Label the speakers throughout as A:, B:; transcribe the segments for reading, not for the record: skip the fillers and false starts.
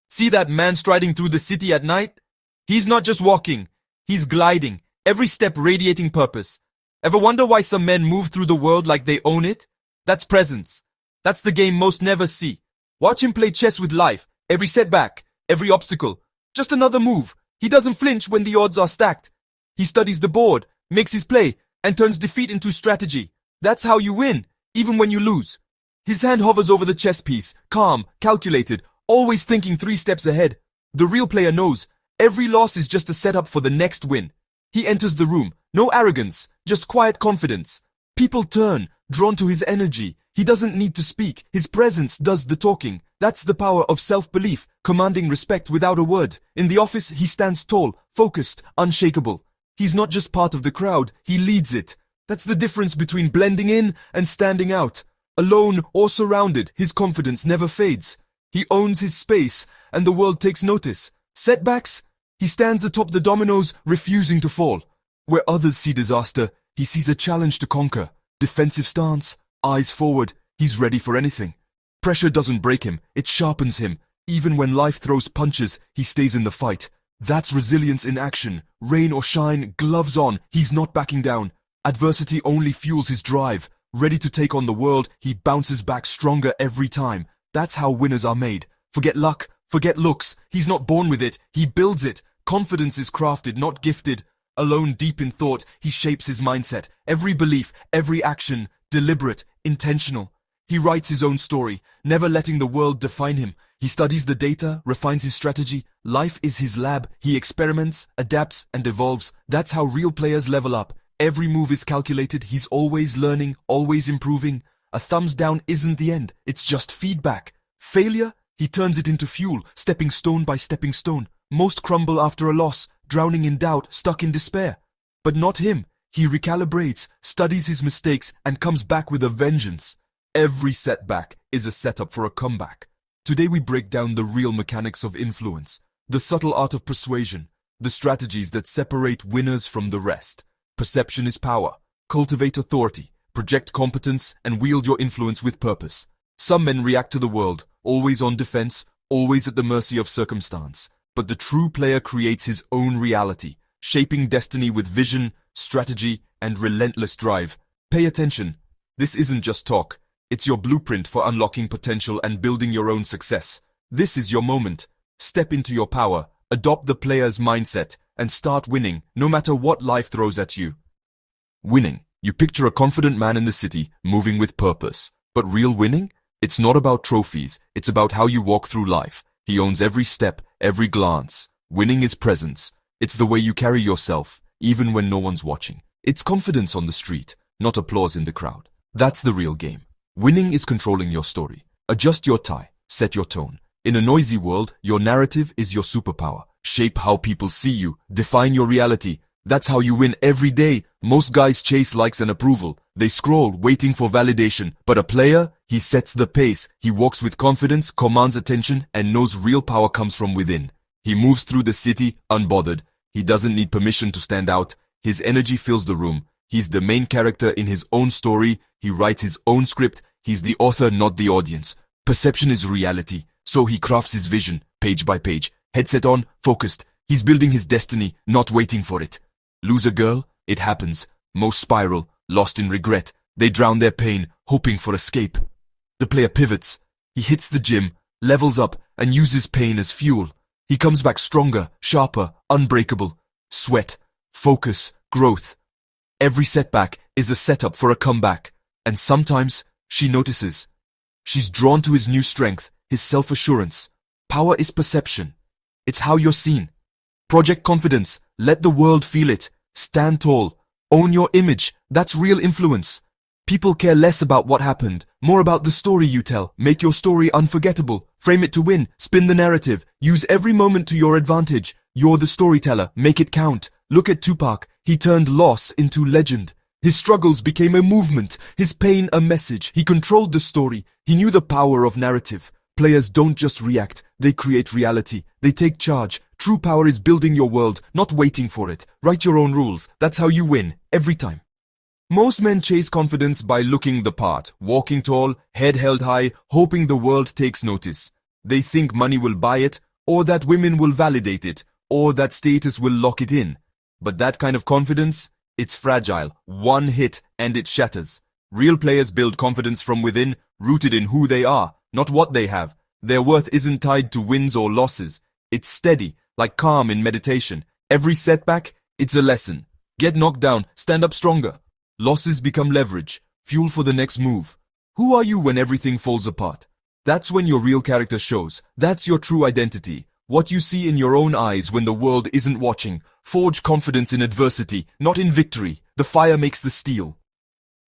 A: See that man striding through the city at night? He's not just walking, he's gliding, every step radiating purpose. Ever wonder why some men move through the world like they own it? That's presence. That's the game most never see. Watch him play chess with life, every setback, every obstacle. Just another move. He doesn't flinch when the odds are stacked. He studies the board, makes his play, and turns defeat into strategy. That's how you win, even when you lose. His hand hovers over the chess piece, calm, calculated, always thinking 3 steps ahead. The real player knows, every loss is just a setup for the next win. He enters the room, no arrogance, just quiet confidence. People turn, drawn to his energy. He doesn't need to speak, his presence does the talking. That's the power of self-belief, commanding respect without a word. In the office, he stands tall, focused, unshakable. He's not just part of the crowd, he leads it. That's the difference between blending in and standing out. Alone or surrounded, his confidence never fades. He owns his space, and the world takes notice. Setbacks? He stands atop the dominoes, refusing to fall. Where others see disaster, he sees a challenge to conquer. Defensive stance, eyes forward, he's ready for anything. Pressure doesn't break him, it sharpens him. Even when life throws punches, he stays in the fight. That's resilience in action. Rain or shine, gloves on, he's not backing down. Adversity only fuels his drive. Ready to take on the world, he bounces back stronger every time. That's how winners are made. Forget luck, forget looks. He's not born with it, he builds it. Confidence is crafted, not gifted. Alone, deep in thought, he shapes his mindset. Every belief, every action, deliberate, intentional. He writes his own story, never letting the world define him. He studies the data, refines his strategy. Life is his lab. He experiments, adapts, and evolves. That's how real players level up. Every move is calculated. He's always learning, always improving. A thumbs down isn't the end. It's just feedback. Failure? He turns it into fuel, stepping stone by stepping stone. Most crumble after a loss, drowning in doubt, stuck in despair. But not him. He recalibrates, studies his mistakes, and comes back with a vengeance. Every setback is a setup for a comeback. Today we break down the real mechanics of influence, the subtle art of persuasion, the strategies that separate winners from the rest. Perception is power. Cultivate authority, project competence, and wield your influence with purpose. Some men react to the world, always on defense, always at the mercy of circumstance. But the true player creates his own reality, shaping destiny with vision, strategy, and relentless drive. Pay attention. This isn't just talk. It's your blueprint for unlocking potential and building your own success. This is your moment. Step into your power, adopt the player's mindset, and start winning, no matter what life throws at you. Winning. You picture a confident man in the city, moving with purpose. But real winning? It's not about trophies, it's about how you walk through life. He owns every step, every glance. Winning is presence. It's the way you carry yourself, even when no one's watching. It's confidence on the street, not applause in the crowd. That's the real game. Winning is controlling your story. Adjust your tie, set your tone. In a noisy world, your narrative is your superpower. Shape how people see you, define your reality. That's how you win every day. Most guys chase likes and approval. They scroll, waiting for validation. But a player, he sets the pace. He walks with confidence, commands attention, and knows real power comes from within. He moves through the city, unbothered. He doesn't need permission to stand out. His energy fills the room. He's the main character in his own story. He writes his own script. He's the author, not the audience. Perception is reality. So he crafts his vision, page by page. Headset on, focused. He's building his destiny, not waiting for it. Lose a girl? It happens. Most spiral, lost in regret. They drown their pain, hoping for escape. The player pivots. He hits the gym, levels up, and uses pain as fuel. He comes back stronger, sharper, unbreakable. Sweat, focus, growth. Every setback is a setup for a comeback. And sometimes, she notices. She's drawn to his new strength, his self-assurance. Power is perception. It's how you're seen. Project confidence. Let the world feel it. Stand tall. Own your image. That's real influence. People care less about what happened, more about the story you tell. Make your story unforgettable. Frame it to win. Spin the narrative. Use every moment to your advantage. You're the storyteller. Make it count. Look at Tupac. He turned loss into legend. His struggles became a movement. His pain a message. He controlled the story. He knew the power of narrative. Players don't just react. They create reality. They take charge. True power is building your world, not waiting for it. Write your own rules. That's how you win, every time. Most men chase confidence by looking the part, walking tall, head held high, hoping the world takes notice. They think money will buy it, or that women will validate it, or that status will lock it in. But that kind of confidence, it's fragile. One hit and it shatters. Real players build confidence from within, rooted in who they are, not what they have. Their worth isn't tied to wins or losses. It's steady, like calm in meditation. Every setback, it's a lesson. Get knocked down, stand up stronger. Losses become leverage, fuel for the next move. Who are you when everything falls apart? That's when your real character shows. That's your true identity. What you see in your own eyes when the world isn't watching. Forge confidence in adversity, not in victory. The fire makes the steel.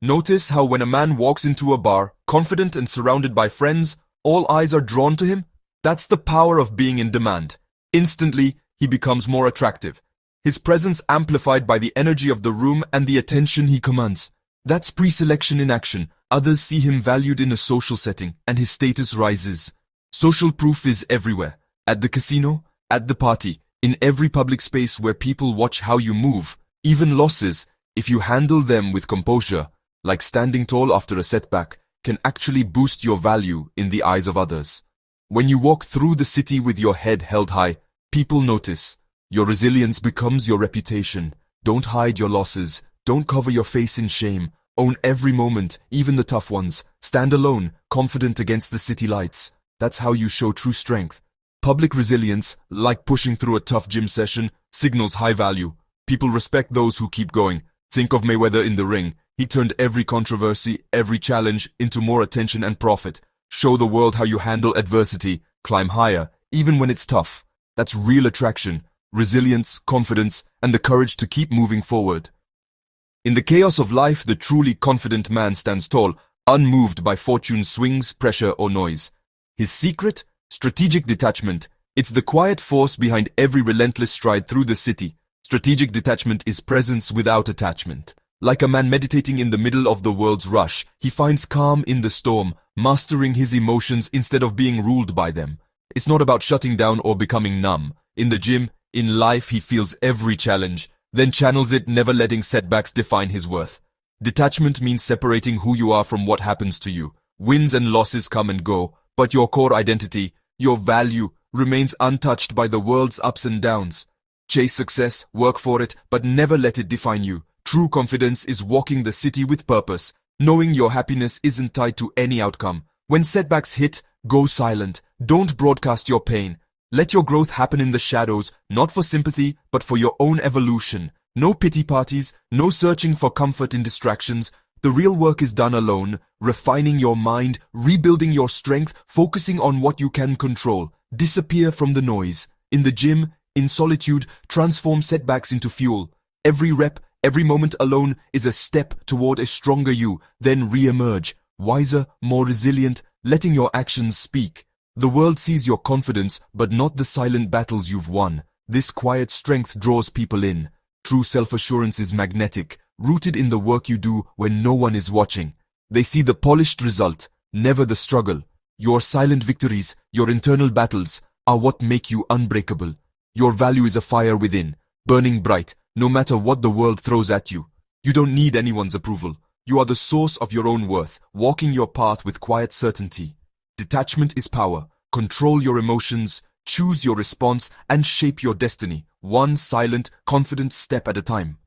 A: Notice how when a man walks into a bar, confident and surrounded by friends, all eyes are drawn to him? That's the power of being in demand. Instantly, he becomes more attractive. His presence amplified by the energy of the room and the attention he commands. That's pre-selection in action. Others see him valued in a social setting, and his status rises. Social proof is everywhere. At the casino, at the party, in every public space where people watch how you move. Even losses, if you handle them with composure, like standing tall after a setback, can actually boost your value in the eyes of others. When you walk through the city with your head held high, people notice. Your resilience becomes your reputation. Don't hide your losses. Don't cover your face in shame. Own every moment, even the tough ones. Stand alone, confident against the city lights. That's how you show true strength. Public resilience, like pushing through a tough gym session, signals high value. People respect those who keep going. Think of Mayweather in the ring. He turned every controversy, every challenge, into more attention and profit. Show the world how you handle adversity. Climb higher, even when it's tough. That's real attraction, resilience, confidence, and the courage to keep moving forward. In the chaos of life, the truly confident man stands tall, unmoved by fortune's swings, pressure, or noise. His secret? Strategic detachment. It's the quiet force behind every relentless stride through the city. Strategic detachment is presence without attachment. Like a man meditating in the middle of the world's rush, he finds calm in the storm, mastering his emotions instead of being ruled by them. It's not about shutting down or becoming numb. In the gym, in life, he feels every challenge, then channels it, never letting setbacks define his worth. Detachment means separating who you are from what happens to you. Wins and losses come and go, but your core identity, your value, remains untouched by the world's ups and downs. Chase success, work for it, but never let it define you. True confidence is walking the city with purpose, knowing your happiness isn't tied to any outcome. When setbacks hit, go silent. Don't broadcast your pain. Let your growth happen in the shadows, not for sympathy, but for your own evolution. No pity parties, no searching for comfort in distractions. The real work is done alone, refining your mind, rebuilding your strength, focusing on what you can control. Disappear from the noise. In the gym, in solitude, transform setbacks into fuel. Every rep, every moment alone is a step toward a stronger you, then re-emerge, wiser, more resilient, letting your actions speak. The world sees your confidence, but not the silent battles you've won. This quiet strength draws people in. True self-assurance is magnetic, rooted in the work you do when no one is watching. They see the polished result, never the struggle. Your silent victories, your internal battles, are what make you unbreakable. Your value is a fire within, burning bright, no matter what the world throws at you. You don't need anyone's approval. You are the source of your own worth, walking your path with quiet certainty. Detachment is power. Control your emotions, choose your response, and shape your destiny, one silent, confident step at a time.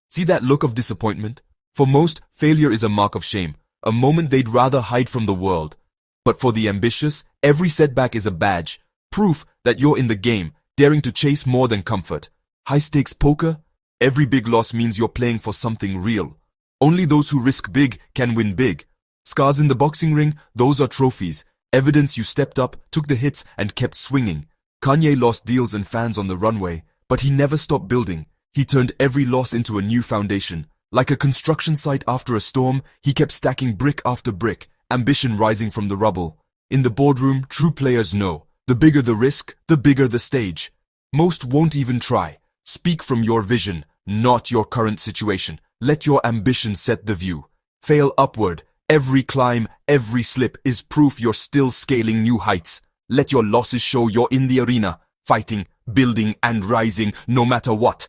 A: See that look of disappointment? For most, failure is a mark of shame, a moment they'd rather hide from the world. But for the ambitious, every setback is a badge, proof that you're in the game, daring to chase more than comfort. High-stakes poker? Every big loss means you're playing for something real. Only those who risk big can win big. Scars in the boxing ring, those are trophies. Evidence you stepped up, took the hits, and kept swinging. Kanye lost deals and fans on the runway, but he never stopped building. He turned every loss into a new foundation. Like a construction site after a storm, he kept stacking brick after brick, ambition rising from the rubble. In the boardroom, true players know. The bigger the risk, the bigger the stage. Most won't even try. Speak from your vision, not your current situation. Let your ambition set the view. Fail upward. Every climb, every slip is proof you're still scaling new heights. Let your losses show you're in the arena, fighting, building, and rising no matter what.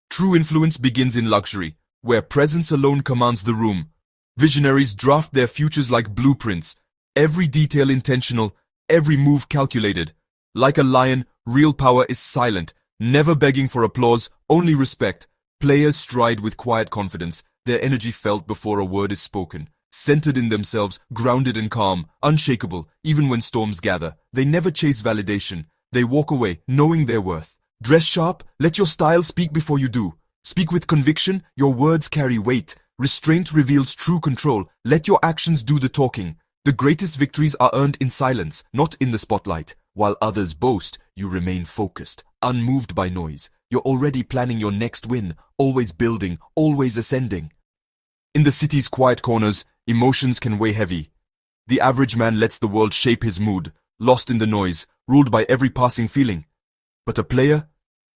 A: True influence begins in luxury, where presence alone commands the room. Visionaries draft their futures like blueprints, every detail intentional, every move calculated. Like a lion, real power is silent, never begging for applause, only respect. Players stride with quiet confidence, their energy felt before a word is spoken. Centered in themselves, grounded and calm, unshakable, even when storms gather. They never chase validation. They walk away, knowing their worth. Dress sharp, let your style speak before you do. Speak with conviction, your words carry weight. Restraint reveals true control. Let your actions do the talking. The greatest victories are earned in silence, not in the spotlight. While others boast, you remain focused, unmoved by noise. You're already planning your next win, always building, always ascending. In the city's quiet corners, emotions can weigh heavy. The average man lets the world shape his mood, lost in the noise, ruled by every passing feeling. But a player?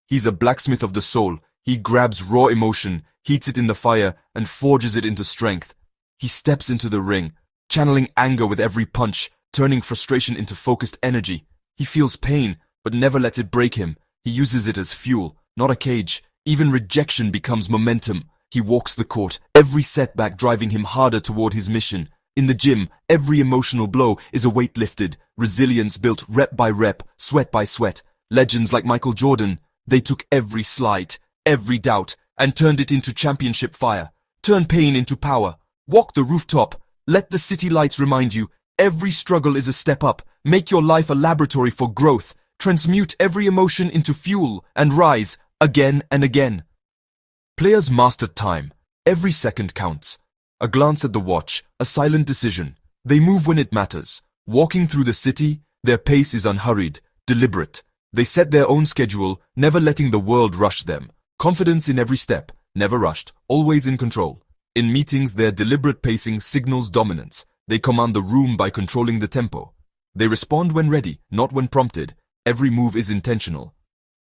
A: He's a blacksmith of the soul. He grabs raw emotion, heats it in the fire, and forges it into strength. He steps into the ring, channeling anger with every punch, turning frustration into focused energy. He feels pain, but never lets it break him. He uses it as fuel, not a cage. Even rejection becomes momentum. He walks the court, every setback driving him harder toward his mission. In the gym, every emotional blow is a weight lifted, resilience built rep by rep, sweat by sweat. Legends like Michael Jordan, they took every slight, every doubt, and turned it into championship fire. Turn pain into power. Walk the rooftop. Let the city lights remind you, every struggle is a step up. Make your life a laboratory for growth. Transmute every emotion into fuel and rise again and again. Players master time. Every second counts. A glance at the watch, a silent decision. They move when it matters. Walking through the city, their pace is unhurried, deliberate. They set their own schedule, never letting the world rush them. Confidence in every step, never rushed, always in control. In meetings, their deliberate pacing signals dominance. They command the room by controlling the tempo. They respond when ready, not when prompted. Every move is intentional.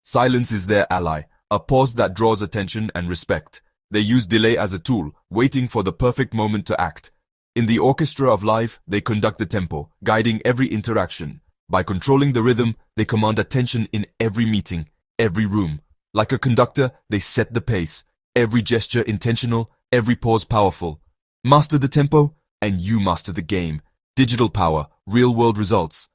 A: Silence is their ally, a pause that draws attention and respect. They use delay as a tool, waiting for the perfect moment to act. In the orchestra of life, they conduct the tempo, guiding every interaction. By controlling the rhythm, they command attention in every meeting, every room. Like a conductor, they set the pace. Every gesture intentional, every pause powerful. Master the tempo, and you master the game. Digital power, real-world results.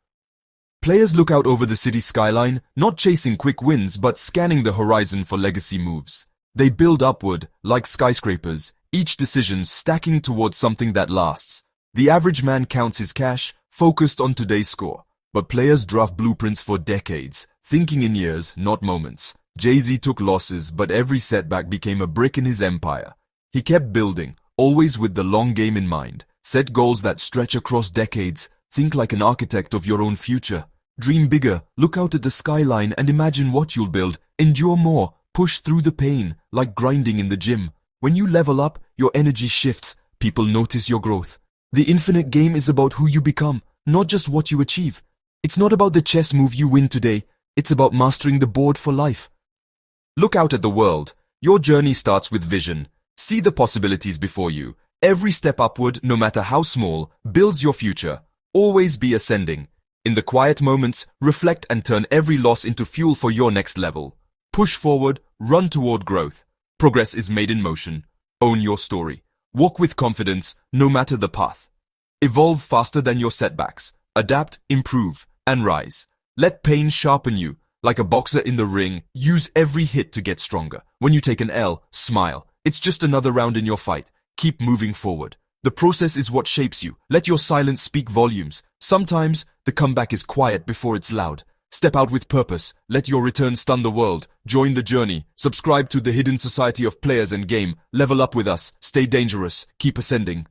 A: Players look out over the city skyline, not chasing quick wins, but scanning the horizon for legacy moves. They build upward, like skyscrapers, each decision stacking towards something that lasts. The average man counts his cash, focused on today's score. But players draft blueprints for decades, thinking in years, not moments. Jay-Z took losses, but every setback became a brick in his empire. He kept building, always with the long game in mind. Set goals that stretch across decades. Think like an architect of your own future. Dream bigger, look out at the skyline and imagine what you'll build. Endure more, push through the pain, like grinding in the gym. When you level up, your energy shifts. People notice your growth. The infinite game is about who you become, not just what you achieve. It's not about the chess move you win today. It's about mastering the board for life. Look out at the world. Your journey starts with vision. See the possibilities before you. Every step upward, no matter how small, builds your future. Always be ascending. In the quiet moments, reflect and turn every loss into fuel for your next level. Push forward, run toward growth. Progress is made in motion. Own your story. Walk with confidence, no matter the path. Evolve faster than your setbacks. Adapt, improve, and rise. Let pain sharpen you. Like a boxer in the ring, use every hit to get stronger. When you take an L, smile. It's just another round in your fight. Keep moving forward. The process is what shapes you. Let your silence speak volumes. Sometimes, the comeback is quiet before it's loud. Step out with purpose. Let your return stun the world. Join the journey. Subscribe to the Hidden Society of Players and Game. Level up with us. Stay dangerous. Keep ascending.